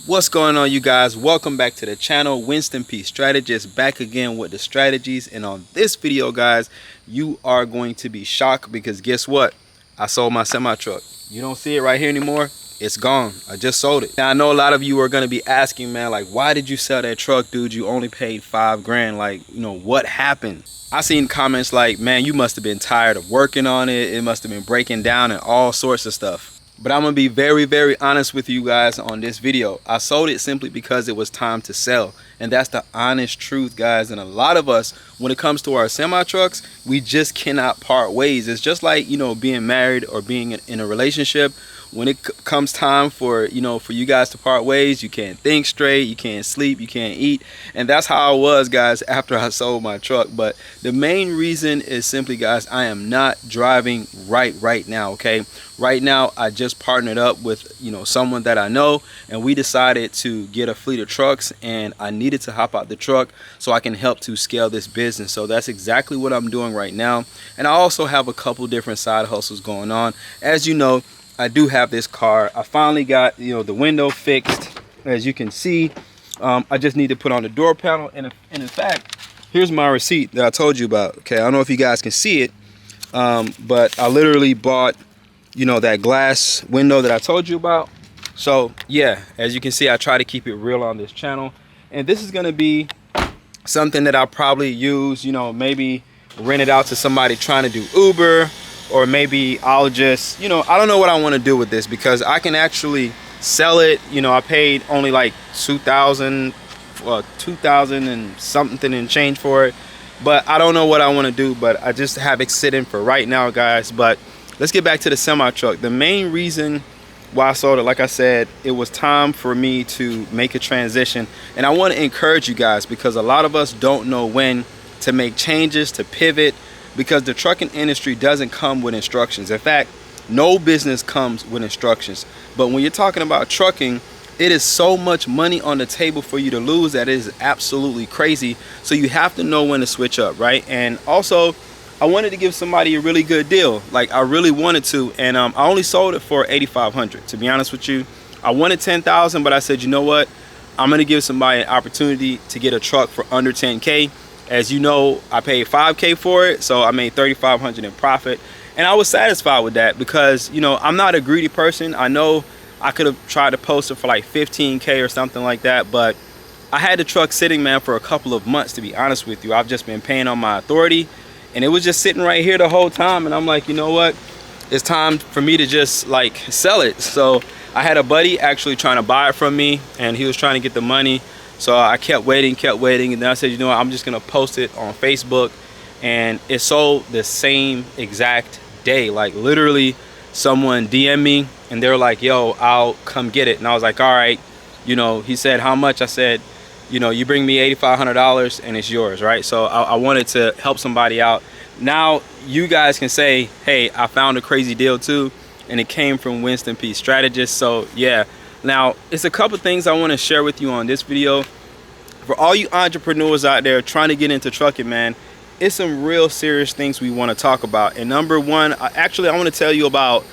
What's going on, you guys? Welcome back to the channel. Winston P Strategist back again with the strategies, and on this video, guys, you are going to be shocked because guess what? I sold my semi truck. You don't see it right here anymore. It's gone. I just sold it. Now I know a lot of you are going to be asking, man, like, why did you sell that truck, dude? You only paid $5 grand. Like, you know, what happened? I seen comments like, man, you must have been tired of working on it. It must have been breaking down and all sorts of stuff. But I'm gonna be very honest with you guys on this video. I sold it simply because it was time to sell, and that's the honest truth, guys. And a lot of us, when it comes to our semi trucks, we just cannot part ways. It's just like, you know, being married or being in a relationship. When it comes time for, you know, for you guys to part ways, you can't think straight, you can't sleep, you can't eat. And that's how I was, guys, after I sold my truck. But the main reason is simply, guys, I am not driving right now, okay? Right now, I just partnered up with, you know, someone that I know, and we decided to get a fleet of trucks, and I needed to hop out the truck so I can help to scale this business. So that's exactly what I'm doing right now. And I also have a couple different side hustles going on. As you know, I do have this car. I finally got, you know, the window fixed. As you can see, I just need to put on the door panel. And in fact, here's my receipt that I told you about. Okay, I don't know if you guys can see it, but I literally bought, you know, that glass window that I told you about. So yeah, as you can see, I try to keep it real on this channel. And this is gonna be something that I'll probably use, you know, maybe rent it out to somebody trying to do Uber. Or maybe I'll just, you know, I don't know what I want to do with this, because I can actually sell it. You know, I paid only like 2000 and something and change for it, but I don't know what I want to do. But I just have it sitting for right now, guys. But let's get back to the semi truck. The main reason why I sold it, like I said, it was time for me to make a transition. And I want to encourage you guys, because a lot of us don't know when to make changes, to pivot, because the trucking industry doesn't come with instructions. In fact, no business comes with instructions. But when you're talking about trucking, it is so much money on the table for you to lose that it is absolutely crazy. So you have to know when to switch up, right? And also, I wanted to give somebody a really good deal. Like, I really wanted to, and I only sold it for $8,500. To be honest with you, I wanted $10,000, but I said, you know what? I'm gonna give somebody an opportunity to get a truck for under 10K. As you know, I paid $5K for it, so I made $3,500 in profit, and I was satisfied with that because, you know, I'm not a greedy person. I know I could have tried to post it for like 15K or something like that, but I had the truck sitting, man, for a couple of months, to be honest with you. I've just been paying on my authority, and it was just sitting right here the whole time, and I'm like, you know what? It's time for me to just like sell it. So I had a buddy actually trying to buy it from me, and he was trying to get the money. So I kept waiting, and then I said, you know what, I'm just gonna post it on Facebook, and it sold the same exact day. Like, literally, someone DM'd me, and they were like, yo, I'll come get it. And I was like, all right, you know, he said, how much? I said, you know, you bring me $8,500 and it's yours, right? So I wanted to help somebody out. Now you guys can say, hey, I found a crazy deal too, and it came from Winston P Strategist. So yeah. Now, it's a couple things I want to share with you on this video. For all you entrepreneurs out there trying to get into trucking, man, it's some real serious things we want to talk about. And number one, I want to tell you about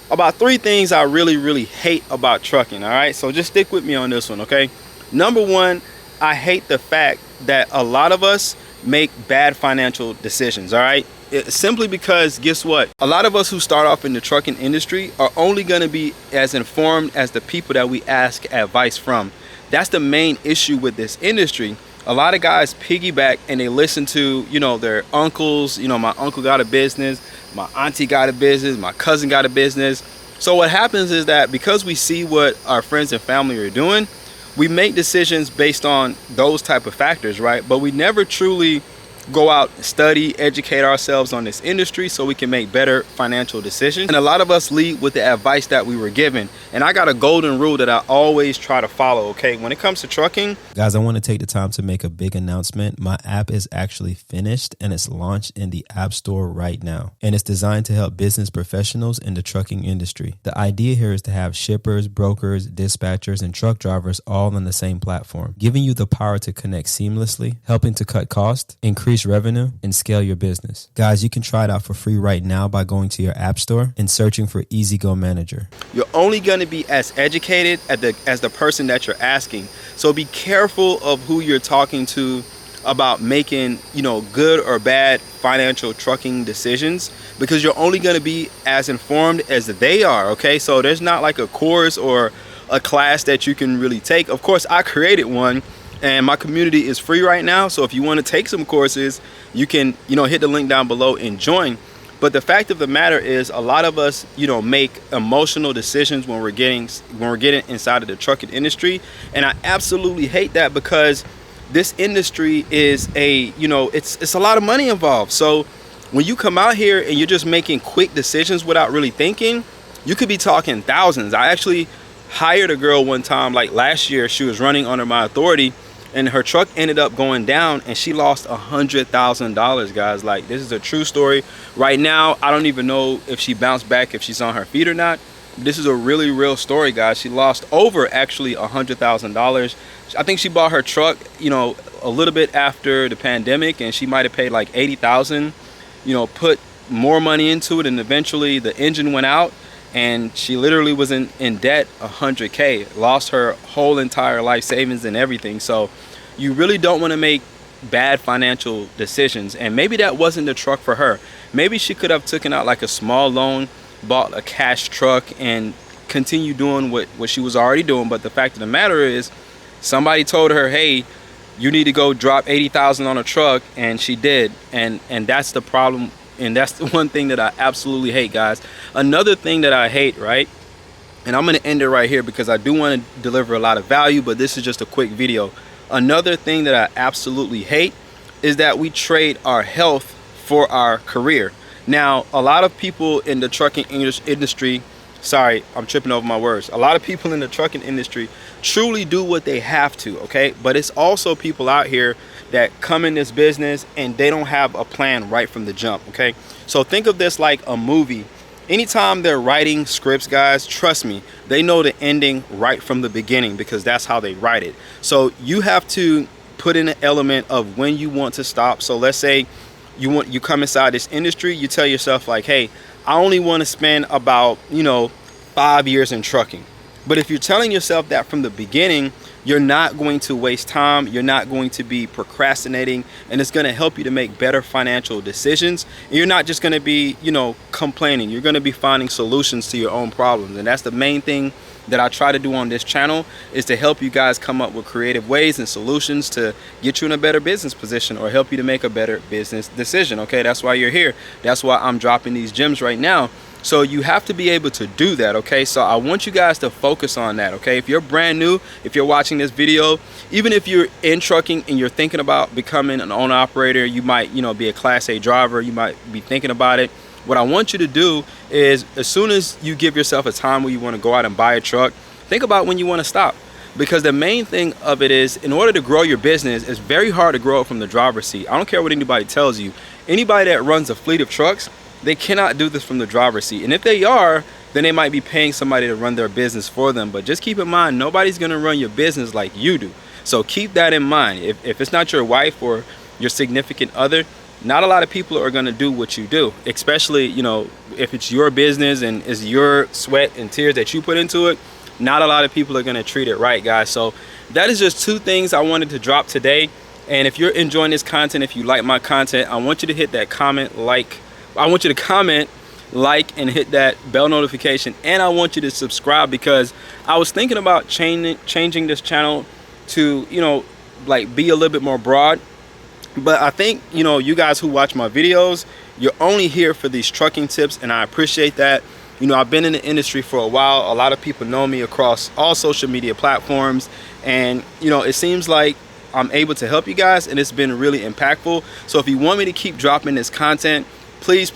3 things I really hate about trucking. All right, so just stick with me on this one, okay? Number one, I hate the fact that a lot of us make bad financial decisions. All right, simply because, guess what? A lot of us who start off in the trucking industry are only going to be as informed as the people that we ask advice from. That's the main issue with this industry. A lot of guys piggyback and they listen to, you know, their uncles. You know, my uncle got a business, my auntie got a business, my cousin got a business. So what happens is that because we see what our friends and family are doing, we make decisions based on those type of factors, right? But we never truly go out, study, educate ourselves on this industry so we can make better financial decisions. And a lot of us lead with the advice that we were given. And I got a golden rule that I always try to follow, okay? When it comes to trucking. Guys, I want to take the time to make a big announcement. My app is actually finished and it's launched in the App Store right now. And it's designed to help business professionals in the trucking industry. The idea here is to have shippers, brokers, dispatchers, and truck drivers all on the same platform, giving you the power to connect seamlessly, helping to cut costs, increase increase revenue, and scale your business. Guys, you can try it out for free right now by going to your app store and searching for EasyGo Manager. You're only going to be as educated as the person that you're asking. So be careful of who you're talking to about making, good or bad financial trucking decisions, because you're only going to be as informed as they are. Okay, so there's not like a course or a class that you can really take. Of course, I created one, and my community is free right now. So if you want to take some courses, you can, hit the link down below and join. But the fact of the matter is, a lot of us, make emotional decisions when we're getting inside of the trucking industry, and I absolutely hate that, because this industry is it's a lot of money involved. So when you come out here and you're just making quick decisions without really thinking, you could be talking thousands. I actually hired a girl one time, like last year. She was running under my authority, and her truck ended up going down, and she lost $100,000, guys. Like, this is a true story. Right now, I don't even know if she bounced back, if she's on her feet or not. This is a really real story, guys. She lost over actually $100,000. I think she bought her truck, a little bit after the pandemic, and she might have paid like $80,000, put more money into it, and eventually the engine went out, and she literally was in debt $100K, lost her whole entire life savings and everything. So you really don't want to make bad financial decisions. And maybe that wasn't the truck for her. Maybe she could have taken out like a small loan, bought a cash truck, and continue doing what she was already doing. But the fact of the matter is, somebody told her, hey, you need to go drop $80,000 on a truck, and she did. And that's the problem. And that's the one thing that I absolutely hate, guys. Another thing that I hate, right? And I'm going to end it right here, because I do want to deliver a lot of value, but this is just a quick video. Another thing that I absolutely hate is that we trade our health for our career. Now, a lot of people in the trucking industry, sorry, I'm tripping over my words. A lot of people in the trucking industry truly do what they have to, okay? But it's also people out here that come in this business and they don't have a plan right from the jump, okay? So think of this like a movie. Anytime they're writing scripts, guys, trust me, they know the ending right from the beginning, because that's how they write it. So you have to put in an element of when you want to stop. So let's say you come inside this industry, you tell yourself like, hey, I only want to spend about 5 years in trucking. But if you're telling yourself that from the beginning, you're not going to waste time, you're not going to be procrastinating, and it's going to help you to make better financial decisions. And you're not just going to be complaining. You're going to be finding solutions to your own problems. And that's the main thing that I try to do on this channel, is to help you guys come up with creative ways and solutions to get you in a better business position, or help you to make a better business decision. Okay, that's why you're here. That's why I'm dropping these gems right now. So you have to be able to do that, okay? So I want you guys to focus on that, okay? If you're brand new, if you're watching this video, even if you're in trucking and you're thinking about becoming an owner operator, you might, be a Class A driver, you might be thinking about it. What I want you to do is, as soon as you give yourself a time where you want to go out and buy a truck, think about when you want to stop. Because the main thing of it is, in order to grow your business, it's very hard to grow it from the driver's seat. I don't care what anybody tells you. Anybody that runs a fleet of trucks, they cannot do this from the driver's seat. And if they are, then they might be paying somebody to run their business for them. But just keep in mind, nobody's going to run your business like you do. So keep that in mind. If it's not your wife or your significant other, not a lot of people are going to do what you do, especially, if it's your business and it's your sweat and tears that you put into it. Not a lot of people are going to treat it right, guys. So that is just 2 things I wanted to drop today. And if you're enjoying this content, if you like my content, I want you to hit that comment, I want you to comment, like, and hit that bell notification. And I want you to subscribe, because I was thinking about changing this channel to, be a little bit more broad. But I think, you guys who watch my videos, you're only here for these trucking tips, and I appreciate that. I've been in the industry for a while. A lot of people know me across all social media platforms, and it seems like I'm able to help you guys, and it's been really impactful. So if you want me to keep dropping this content, please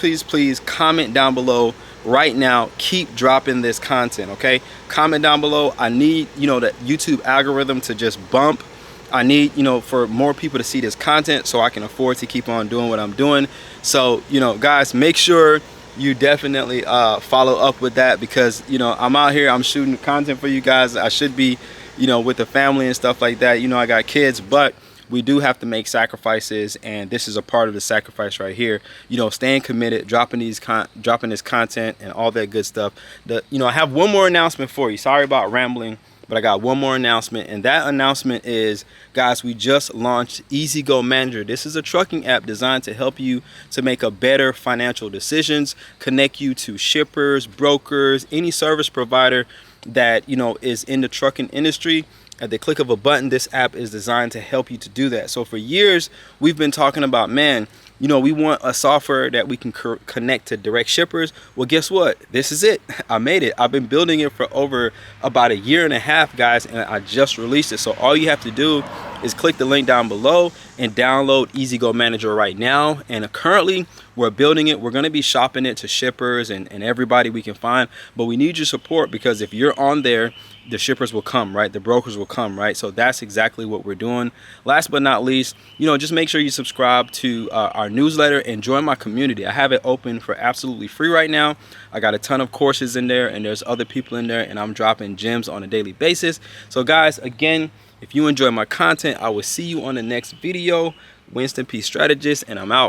comment down below right now. Keep dropping this content, okay? Comment down below. I need the YouTube algorithm to just bump. I need for more people to see this content, so I can afford to keep on doing what I'm doing. So guys, make sure you definitely follow up with that, because I'm out here, I'm shooting content for you guys. I should be with the family and stuff like that. I got kids, but we do have to make sacrifices, and this is a part of the sacrifice right here. You know, staying committed, dropping this content and all that good stuff. I have one more announcement for you. Sorry about rambling, but I got one more announcement, and that announcement is, guys, we just launched EasyGo Manager. This is a trucking app designed to help you to make a better financial decisions, connect you to shippers, brokers, any service provider that is in the trucking industry. At the click of a button, this app is designed to help you to do that. So for years, we've been talking about, man, we want a software that we can connect to direct shippers. Well, guess what? This is it. I made it. I've been building it for over about a year and a half, guys, and I just released it. So all you have to do is click the link down below and download EasyGo Manager right now. And currently, we're building it. We're going to be shopping it to shippers and everybody we can find. But we need your support, because if you're on there, the shippers will come, right? The brokers will come, right? So that's exactly what we're doing. Last but not least, just make sure you subscribe to our newsletter and join my community. I have it open for absolutely free right now. I got a ton of courses in there, and there's other people in there, and I'm dropping gems on a daily basis. So guys, again, if you enjoy my content, I will see you on the next video. Winston P. Strategist, and I'm out.